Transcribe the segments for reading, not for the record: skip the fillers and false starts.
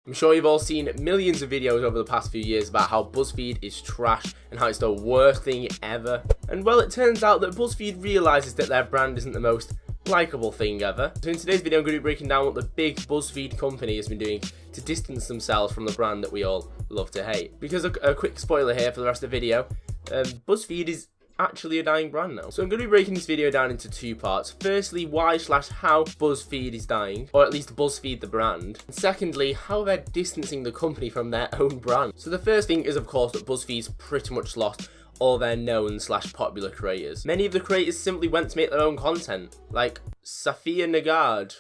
I'm sure you've all seen millions of videos over the past few years about how BuzzFeed is trash and how it's the worst thing ever. And well, it turns out that BuzzFeed realizes that their brand isn't the most likable thing ever. So in today's video, I'm going to be breaking down what the big BuzzFeed company has been doing to distance themselves from the brand that we all love to hate. Because a quick spoiler here for the rest of the video, BuzzFeed is actually a dying brand now. So I'm going to be breaking this video down into two parts. Firstly, why/how BuzzFeed is dying, or at least BuzzFeed the brand. And secondly, how they're distancing the company from their own brand. So the first thing is, of course, that BuzzFeed's pretty much lost all their known/popular creators. Many of the creators simply went to make their own content, like Safia Nagard,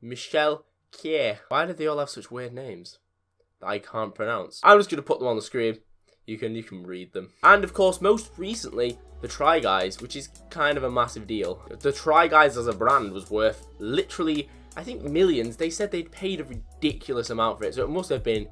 Michelle Kier. Why do they all have such weird names that I can't pronounce? I'm just going to put them on the screen. You can read them. And of course, most recently, the Try Guys, which is kind of a massive deal. The Try Guys as a brand was worth literally, I think, millions. They said they'd paid a ridiculous amount for it, so it must have been,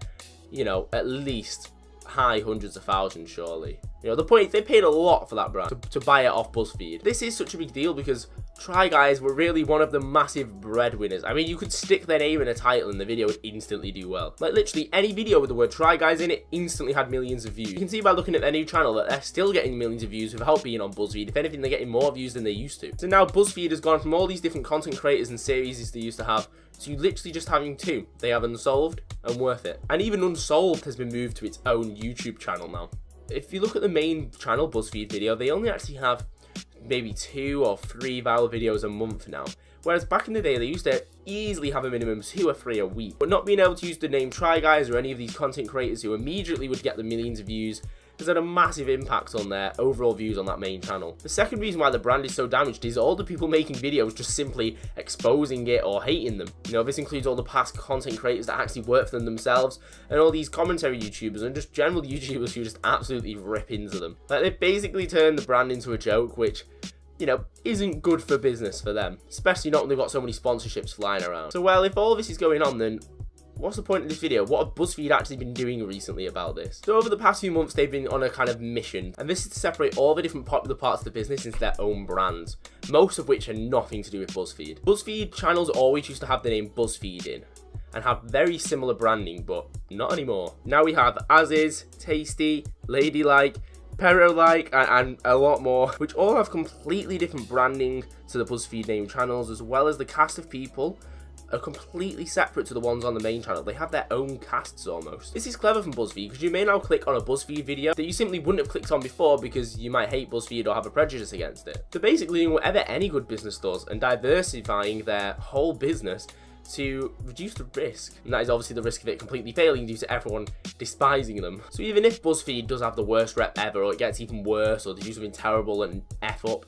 you know, at least high hundreds of thousands, surely. You know, the point is they paid a lot for that brand to buy it off BuzzFeed. This is such a big deal because Try Guys were really one of the massive breadwinners. I mean, you could stick their name in a title and the video would instantly do well. Like, literally, any video with the word Try Guys in it instantly had millions of views. You can see by looking at their new channel that they're still getting millions of views without being on BuzzFeed. If anything, they're getting more views than they used to. So now BuzzFeed has gone from all these different content creators and series they used to have to literally just having two. They have Unsolved and Worth It. And even Unsolved has been moved to its own YouTube channel now. If you look at the main channel, BuzzFeed Video, they only actually have maybe 2 or 3 viral videos a month now. Whereas back in the day, they used to easily have a minimum of 2 or 3 a week. But not being able to use the name Try Guys or any of these content creators who immediately would get the millions of views has had a massive impact on their overall views on that main channel. The second reason why the brand is so damaged is all the people making videos just simply exposing it or hating them. You know, this includes all the past content creators that actually work for them themselves, and all these commentary YouTubers and just general YouTubers who just absolutely rip into them. Like, they've basically turned the brand into a joke, which, you know, isn't good for business for them, especially not when they've got so many sponsorships flying around. So, well, if all this is going on, then what's the point of this video? What have BuzzFeed actually been doing recently about this? So over the past few months, they've been on a kind of mission, and this is to separate all the different popular parts of the business into their own brands, most of which are nothing to do with BuzzFeed. BuzzFeed channels always used to have the name BuzzFeed in, and have very similar branding, but not anymore. Now we have As Is, Tasty, Ladylike, Pero-like, and a lot more, which all have completely different branding to the BuzzFeed name channels, as well as the cast of people are completely separate to the ones on the main channel. They have their own casts almost. This is clever from BuzzFeed because you may now click on a BuzzFeed video that you simply wouldn't have clicked on before because you might hate BuzzFeed or have a prejudice against it. They're basically doing whatever any good business does and diversifying their whole business to reduce the risk. And that is obviously the risk of it completely failing due to everyone despising them. So even if BuzzFeed does have the worst rep ever, or it gets even worse, or they do something terrible and F up,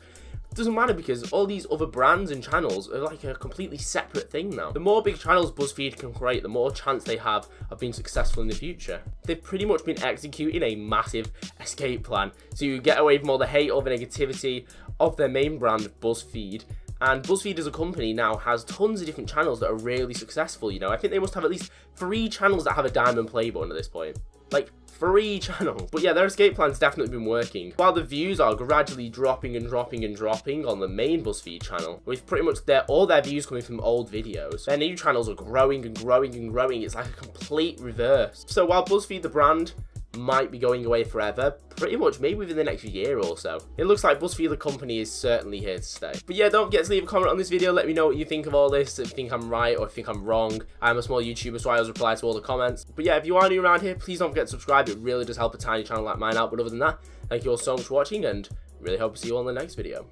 doesn't matter because all these other brands and channels are like a completely separate thing now. The more big channels BuzzFeed can create, the more chance they have of being successful in the future. They've pretty much been executing a massive escape plan to get away from all the hate or the negativity of their main brand, BuzzFeed. And BuzzFeed as a company now has tons of different channels that are really successful, you know. I think they must have at least 3 channels that have a diamond play button at this point. Like, 3 channels. But yeah, their escape plan's definitely been working. While the views are gradually dropping and dropping and dropping on the main BuzzFeed channel, with pretty much all their views coming from old videos, their new channels are growing and growing and growing. It's like a complete reverse. So while BuzzFeed the brand might be going away forever, pretty much maybe within the next year or so, it looks like BuzzFeed the company is certainly here to stay. But yeah, don't forget to leave a comment on this video. Let me know what you think of all this, if you think I'm right or if you think I'm wrong. I'm a small YouTuber, so I always reply to all the comments. But yeah, if you are new around here, please don't forget to subscribe. It really does help a tiny channel like mine out. But other than that, thank you all so much for watching, and really hope to see you all in the next video.